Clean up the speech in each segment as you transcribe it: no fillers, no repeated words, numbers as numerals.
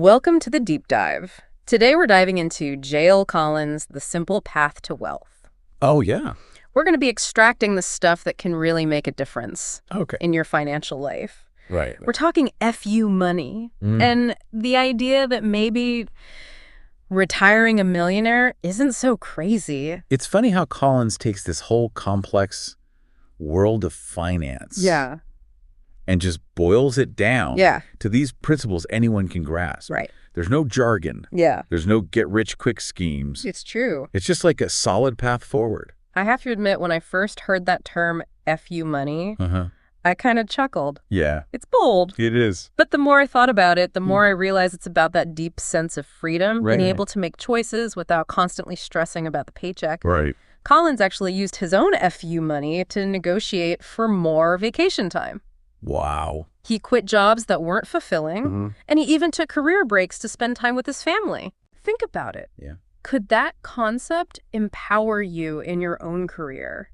Welcome to the deep dive. Today we're diving into J.L. Collins' The Simple Path to Wealth. Oh, yeah. We're going to be extracting the stuff that can really make a difference Okay. in your financial life. Right. We're talking FU money and the idea that maybe retiring a millionaire isn't so crazy. It's funny how Collins takes this whole complex world of finance and just boils it down to these principles anyone can grasp. Right. There's no jargon. Yeah. There's no get-rich-quick schemes. It's true. It's just like a solid path forward. I have to admit, when I first heard that term, FU money, I kind of chuckled. Yeah. It's bold. It is. But the more I thought about it, the more I realized it's about that deep sense of freedom, being able to make choices without constantly stressing about the paycheck. Right. Collins actually used his own FU money to negotiate for more vacation time. Wow. He quit jobs that weren't fulfilling, and he even took career breaks to spend time with his family. Think about it. Yeah. Could that concept empower you in your own career?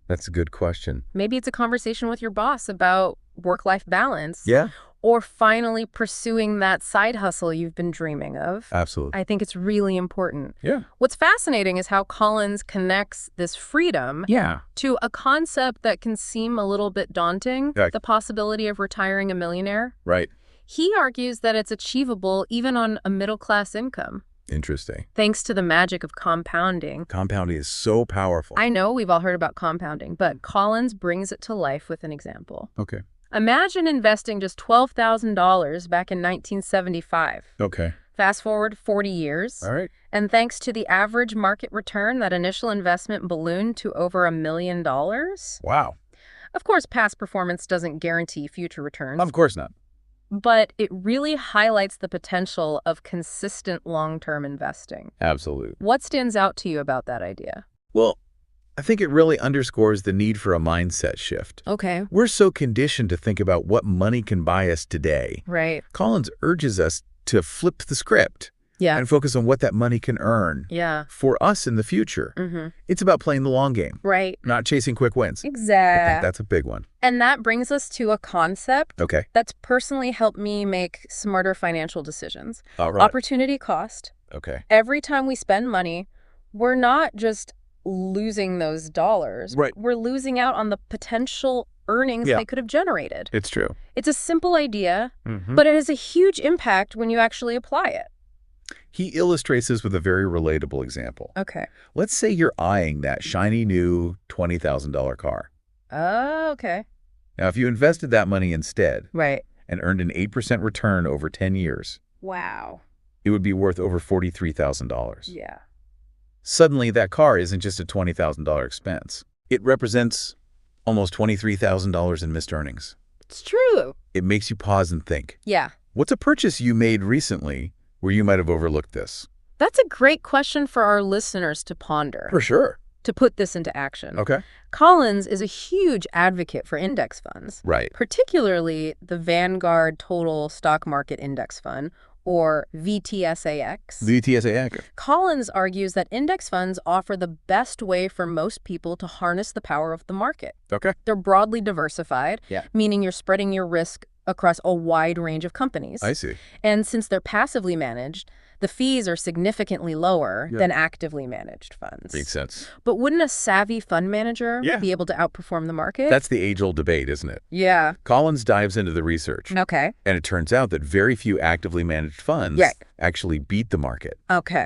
That's a good question. Maybe it's a conversation with your boss about work-life balance. Yeah. Or finally pursuing that side hustle you've been dreaming of. Absolutely. I think it's really important. Yeah. What's fascinating is how Collins connects this freedom to a concept that can seem a little bit daunting, the possibility of retiring a millionaire. Right. He argues that it's achievable even on a middle-class income. Interesting. Thanks to the magic of compounding. Compounding is so powerful. I know we've all heard about compounding, but Collins brings it to life with an example. Okay. Imagine investing just $12,000 back in 1975. Okay. Fast forward 40 years. All right. And thanks to the average market return, that initial investment ballooned to over $1 million. Wow. Of course, past performance doesn't guarantee future returns. Of course not. But it really highlights the potential of consistent long-term investing. Absolutely. What stands out to you about that idea? Well, I think it really underscores the need for a mindset shift. Okay. We're so conditioned to think about what money can buy us today. Right. Collins urges us to flip the script and focus on what that money can earn for us in the future. It's about playing the long game. Right. Not chasing quick wins. Exactly. I think that's a big one. And that brings us to a concept Okay. that's personally helped me make smarter financial decisions. All right. Opportunity cost. Okay. Every time we spend money, we're not just losing those dollars. Right. We're losing out on the potential earnings they could have generated. It's true. It's a simple idea, but it has a huge impact when you actually apply it. He illustrates this with a very relatable example. Okay. Let's say you're eyeing that shiny new $20,000 car. Oh, okay. Now, if you invested that money instead Right. and earned an 8% return over 10 years, Wow. it would be worth over $43,000. Yeah. Suddenly, that car isn't just a $20,000 expense. It represents almost $23,000 in missed earnings. It's true. It makes you pause and think. Yeah. What's a purchase you made recently where you might have overlooked this? That's a great question for our listeners to ponder. For sure. To put this into action. Okay. Collins is a huge advocate for index funds. Right. Particularly the Vanguard Total Stock Market Index Fund, or VTSAX. VTSAX. Collins argues that index funds offer the best way for most people to harness the power of the market. Okay. They're broadly diversified, Yeah. meaning you're spreading your risk across a wide range of companies. I see. And since they're passively managed, the fees are significantly lower than actively managed funds. Makes sense. But wouldn't a savvy fund manager be able to outperform the market? That's the age-old debate, isn't it? Yeah. Collins dives into the research. Okay. And it turns out that very few actively managed funds actually beat the market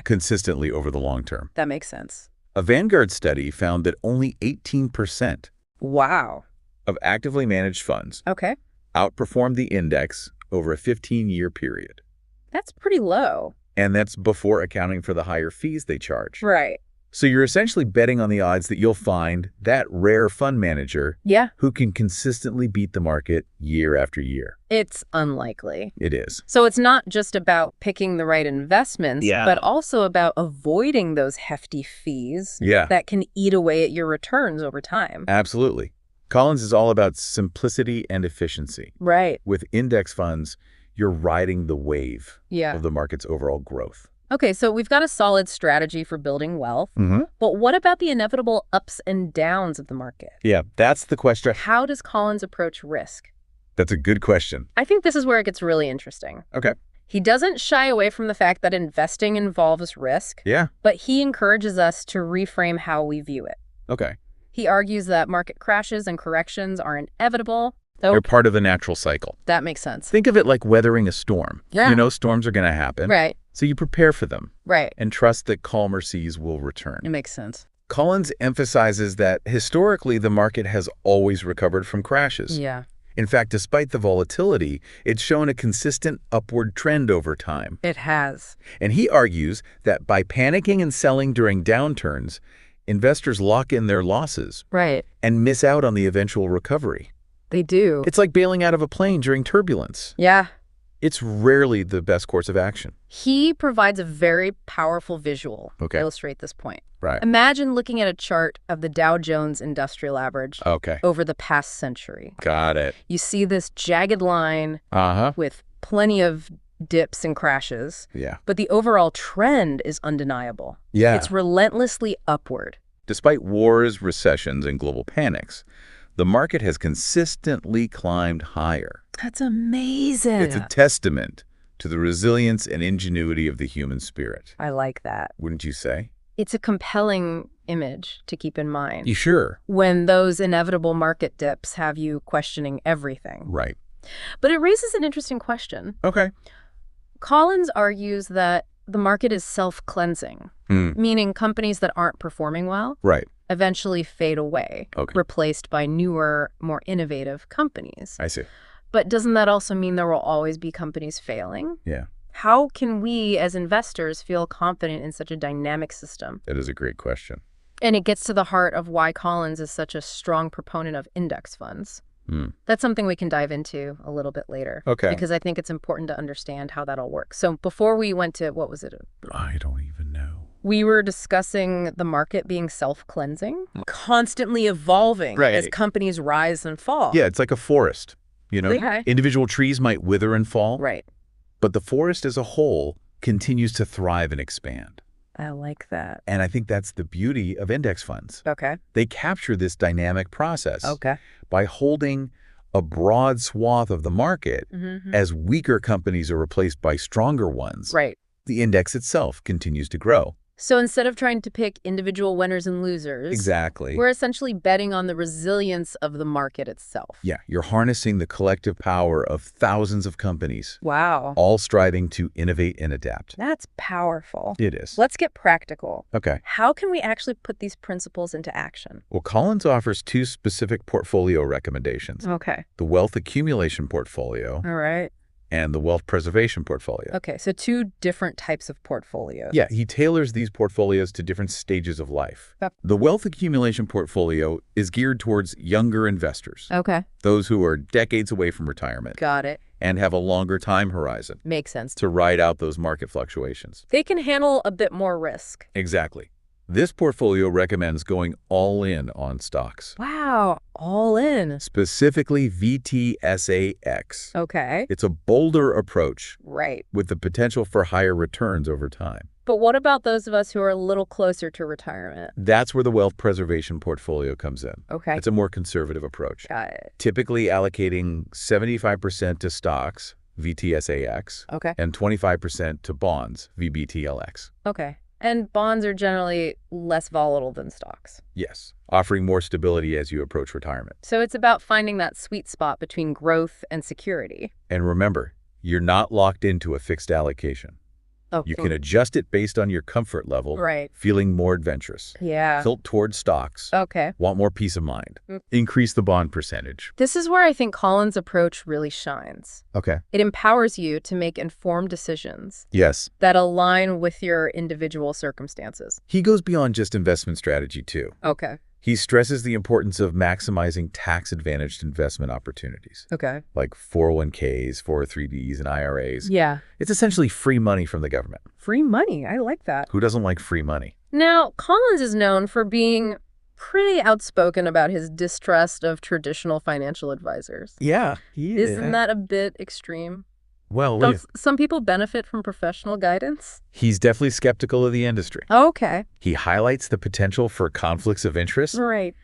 consistently over the long term. That makes sense. A Vanguard study found that only 18% Wow. of actively managed funds Okay. outperformed the index over a 15-year period. That's pretty low. And that's before accounting for the higher fees they charge. Right. So you're essentially betting on the odds that you'll find that rare fund manager who can consistently beat the market year after year. It's unlikely. It is. So it's not just about picking the right investments, but also about avoiding those hefty fees that can eat away at your returns over time. Absolutely. Collins is all about simplicity and efficiency. Right. With index funds, you're riding the wave of the market's overall growth. Okay, so we've got a solid strategy for building wealth, but what about the inevitable ups and downs of the market? Yeah, that's the question. How does Collins approach risk? That's a good question. I think this is where it gets really interesting. Okay. He doesn't shy away from the fact that investing involves risk. Yeah. But he encourages us to reframe how we view it. Okay. He argues that market crashes and corrections are inevitable. They're part of the natural cycle. That makes sense. Think of it like weathering a storm. Yeah. You know storms are going to happen. Right. So you prepare for them. Right. And trust that calmer seas will return. It makes sense. Collins emphasizes that historically the market has always recovered from crashes. Yeah. In fact, despite the volatility, it's shown a consistent upward trend over time. It has. And he argues that by panicking and selling during downturns, investors lock in their losses. Right. And miss out on the eventual recovery. They do. It's like bailing out of a plane during turbulence. Yeah. It's rarely the best course of action. He provides a very powerful visual to Okay. illustrate this point. Right. Imagine looking at a chart of the Dow Jones Industrial Average Okay. over the past century. Got it. You see this jagged line Uh-huh. with plenty of dips and crashes, Yeah. but the overall trend is undeniable. Yeah. It's relentlessly upward. Despite wars, recessions, and global panics, the market has consistently climbed higher. That's amazing. It's a testament to the resilience and ingenuity of the human spirit. I like that. Wouldn't you say? It's a compelling image to keep in mind. You sure? When those inevitable market dips have you questioning everything. Right. But it raises an interesting question. Okay. Collins argues that the market is self-cleansing, meaning companies that aren't performing well Right. eventually fade away, Okay. replaced by newer, more innovative companies. I see. But doesn't that also mean there will always be companies failing? Yeah. How can we as investors feel confident in such a dynamic system? That is a great question. And it gets to the heart of why Collins is such a strong proponent of index funds. That's something we can dive into a little bit later. Okay. Because I think it's important to understand how that all works. So before we went to, what was it? I don't even know. We were discussing the market being self-cleansing, constantly evolving Right. as companies rise and fall. Yeah, it's like a forest. You know, Okay. individual trees might wither and fall, Right. but the forest as a whole continues to thrive and expand. I like that. And I think that's the beauty of index funds. Okay. They capture this dynamic process Okay. by holding a broad swath of the market. As weaker companies are replaced by stronger ones. Right. The index itself continues to grow. So instead of trying to pick individual winners and losers, Exactly. we're essentially betting on the resilience of the market itself. Yeah, you're harnessing the collective power of thousands of companies, Wow. all striving to innovate and adapt. That's powerful. It is. Let's get practical. Okay. How can we actually put these principles into action? Well, Collins offers two specific portfolio recommendations. Okay. The wealth accumulation portfolio All right. and the wealth preservation portfolio. Okay, so two different types of portfolios. Yeah, he tailors these portfolios to different stages of life. Yep. The wealth accumulation portfolio is geared towards younger investors, Okay. those who are decades away from retirement Got it. and have a longer time horizon Makes sense. to ride out those market fluctuations. They can handle a bit more risk. Exactly. This portfolio recommends going all in on stocks, Wow. All in. specifically VTSAX. Okay. It's a bolder approach Right. with the potential for higher returns over time. But what about those of us who are a little closer to retirement? That's where the wealth preservation portfolio comes in. Okay. It's a more conservative approach, Got it. typically allocating 75% to stocks, VTSAX, Okay. and 25% to bonds, VBTLX. Okay. And bonds are generally less volatile than stocks. Yes, offering more stability as you approach retirement. So it's about finding that sweet spot between growth and security. And remember, you're not locked into a fixed allocation. Oh, You can adjust it based on your comfort level, Right. feeling more adventurous. Yeah. Tilt towards stocks, Okay. want more peace of mind. Mm. Increase the bond percentage. This is where I think Collins' approach really shines. Okay. It empowers you to make informed decisions Yes. that align with your individual circumstances. He goes beyond just investment strategy, too. Okay. He stresses the importance of maximizing tax-advantaged investment opportunities, Okay. like 401ks, 403bs, and IRAs. Yeah. It's essentially free money from the government. Free money. I like that. Who doesn't like free money? Now, Collins is known for being pretty outspoken about his distrust of traditional financial advisors. Yeah, he is. Isn't that a bit extreme? Well, Don't some people benefit from professional guidance? he's definitely skeptical of the industry. Okay. He highlights the potential for conflicts of interest Right.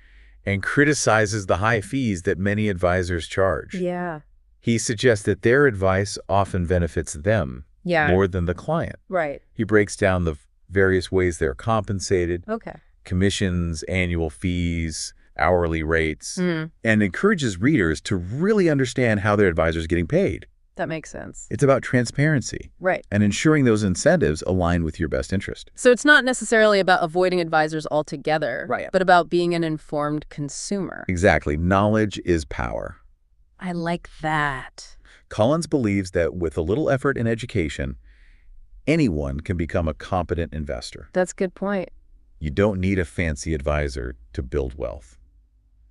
and criticizes the high fees that many advisors charge. Yeah. He suggests that their advice often benefits them more than the client. Right. He breaks down the various ways they're compensated, Okay. commissions, annual fees, hourly rates, and encourages readers to really understand how their advisor is getting paid. That makes sense. It's about transparency. Right. And ensuring those incentives align with your best interest. So it's not necessarily about avoiding advisors altogether, Right. but about being an informed consumer. Exactly. Knowledge is power. I like that. Collins believes that with a little effort and education, anyone can become a competent investor. That's a good point. You don't need a fancy advisor to build wealth.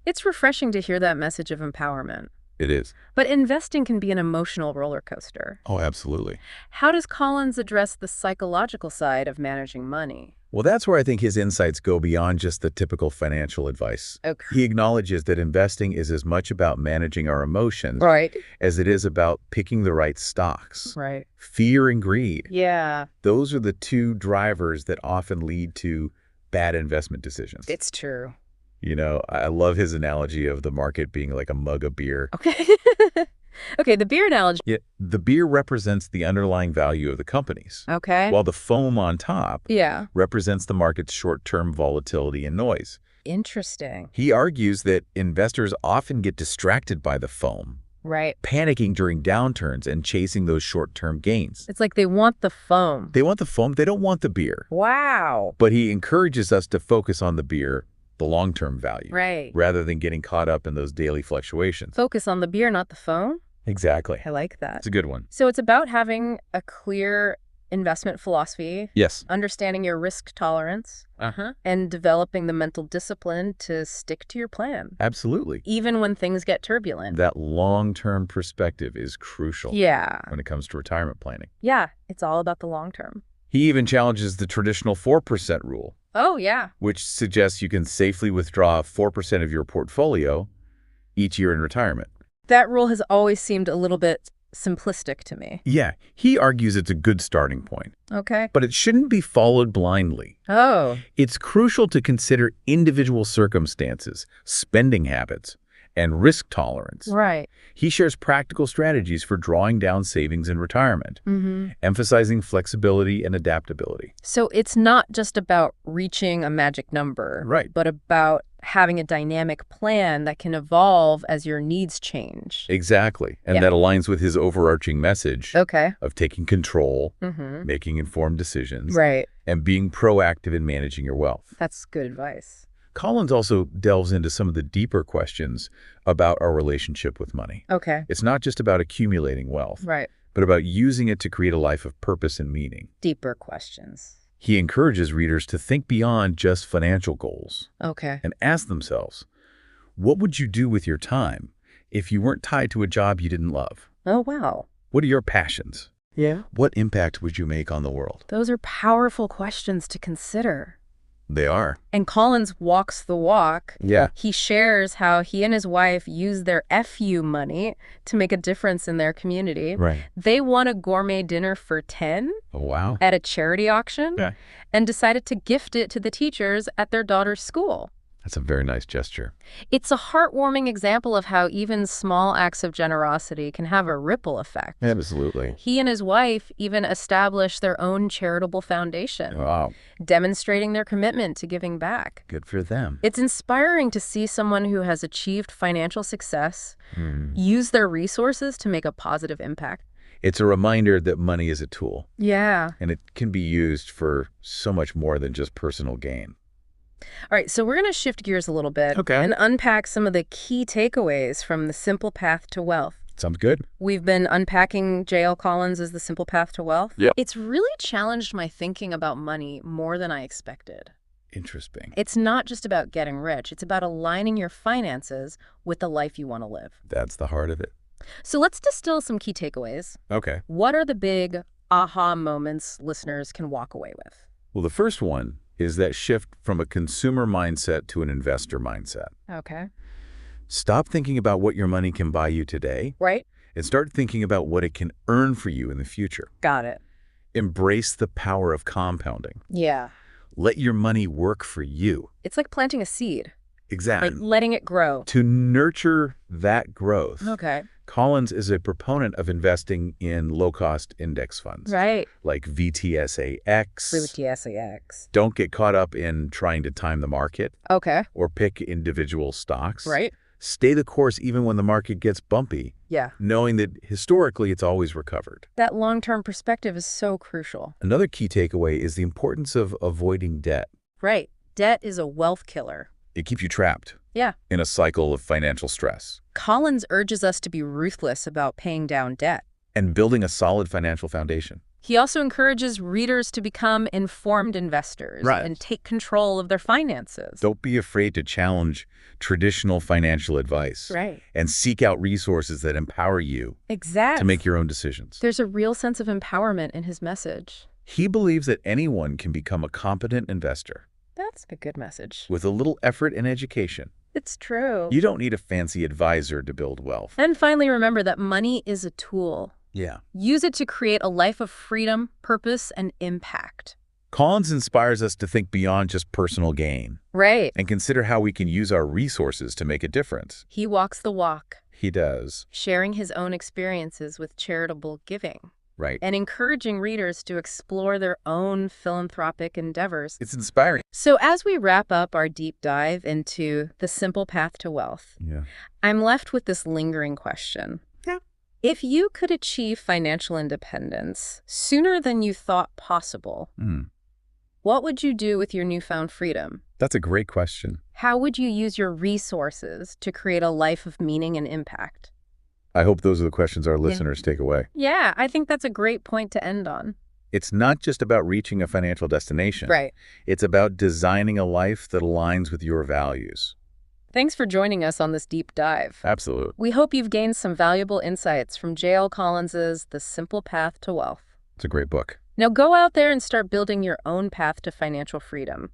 It's refreshing to hear that message of empowerment. It is. But investing can be an emotional roller coaster. Oh, absolutely. How does Collins address the psychological side of managing money? Well, that's where I think his insights go beyond just the typical financial advice. Okay. He acknowledges that investing is as much about managing our emotions as it is about picking the right stocks. Right. Fear and greed. Yeah. Those are the two drivers that often lead to bad investment decisions. It's true. You know, I love his analogy of the market being like a mug of beer. Okay. Okay, the beer analogy. Yeah, the beer represents the underlying value of the companies. Okay. While the foam on top Yeah. represents the market's short-term volatility and noise. Interesting. He argues that investors often get distracted by the foam, Right. panicking during downturns and chasing those short-term gains. It's like they want the foam. They want the foam, they don't want the beer. Wow. But he encourages us to focus on the beer, the long-term value, Right. rather than getting caught up in those daily fluctuations. Focus on the beer, not the foam? Exactly. I like that. It's a good one. So it's about having a clear investment philosophy, Yes. understanding your risk tolerance, and developing the mental discipline to stick to your plan, Absolutely. even when things get turbulent. That long-term perspective is crucial when it comes to retirement planning. Yeah, it's all about the long term. He even challenges the traditional 4% rule, Oh, yeah. which suggests you can safely withdraw 4% of your portfolio each year in retirement. That rule has always seemed a little bit simplistic to me. Yeah, he argues it's a good starting point, Okay. but it shouldn't be followed blindly. Oh, It's crucial to consider individual circumstances, spending habits, and risk tolerance. right. He shares practical strategies for drawing down savings in retirement, emphasizing flexibility and adaptability. So it's not just about reaching a magic number, Right. but about having a dynamic plan that can evolve as your needs change. Exactly. And that aligns with his overarching message Okay. of taking control, making informed decisions, Right. and being proactive in managing your wealth. That's good advice. Collins also delves into some of the deeper questions about our relationship with money. Okay. It's not just about accumulating wealth, Right. but about using it to create a life of purpose and meaning. Deeper questions. He encourages readers to think beyond just financial goals Okay. and ask themselves, what would you do with your time if you weren't tied to a job you didn't love? Oh, wow. What are your passions? Yeah. What impact would you make on the world? Those are powerful questions to consider. They are. And Collins walks the walk. Yeah. He shares how he and his wife use their FU money to make a difference in their community. Right. They won a gourmet dinner for 10 Oh, wow. at a charity auction Yeah. and decided to gift it to the teachers at their daughter's school. That's a very nice gesture. It's a heartwarming example of how even small acts of generosity can have a ripple effect. Absolutely. He and his wife even established their own charitable foundation, Wow. demonstrating their commitment to giving back. Good for them. It's inspiring to see someone who has achieved financial success use their resources to make a positive impact. It's a reminder that money is a tool, Yeah. and it can be used for so much more than just personal gain. All right, so we're going to shift gears a little bit Okay. and unpack some of the key takeaways from The Simple Path to Wealth. Sounds good. We've been unpacking J.L. Collins' The Simple Path to Wealth. Yep. It's really challenged my thinking about money more than I expected. Interesting. It's not just about getting rich. It's about aligning your finances with the life you want to live. That's the heart of it. So let's distill some key takeaways. Okay. What are the big aha moments listeners can walk away with? Well, the first one is that shift from a consumer mindset to an investor mindset. Okay. Stop thinking about what your money can buy you today Right? and start thinking about what it can earn for you in the future. Got it. Embrace the power of compounding. Yeah. Let your money work for you. It's like planting a seed, Exactly. like letting it grow. To nurture that growth, Okay. Collins is a proponent of investing in low-cost index funds. Right. Like VTSAX. VTSAX. Don't get caught up in trying to time the market. Okay. Or pick individual stocks. Right. Stay the course even when the market gets bumpy. Yeah. Knowing that historically it's always recovered. That long-term perspective is so crucial. Another key takeaway is the importance of avoiding debt. Right. Debt is a wealth killer. It keeps you trapped. Yeah. In a cycle of financial stress. Collins urges us to be ruthless about paying down debt. And building a solid financial foundation. He also encourages readers to become informed investors and take control of their finances. Don't be afraid to challenge traditional financial advice. Right. And seek out resources that empower you to make your own decisions. There's a real sense of empowerment in his message. He believes that anyone can become a competent investor. That's a good message. With a little effort and education. It's true. You don't need a fancy advisor to build wealth. And finally, remember that money is a tool. Yeah. Use it to create a life of freedom, purpose, and impact. Collins inspires us to think beyond just personal gain. Right. And consider how we can use our resources to make a difference. He walks the walk. He does. Sharing his own experiences with charitable giving. Right. And encouraging readers to explore their own philanthropic endeavors. It's inspiring. So as we wrap up our deep dive into The Simple Path to Wealth, I'm left with this lingering question. Yeah. If you could achieve financial independence sooner than you thought possible, what would you do with your newfound freedom? That's a great question. How would you use your resources to create a life of meaning and impact? I hope those are the questions our listeners take away. Yeah, I think that's a great point to end on. It's not just about reaching a financial destination. Right. It's about designing a life that aligns with your values. Thanks for joining us on this deep dive. Absolutely. We hope you've gained some valuable insights from J.L. Collins's The Simple Path to Wealth. It's a great book. Now go out there and start building your own path to financial freedom.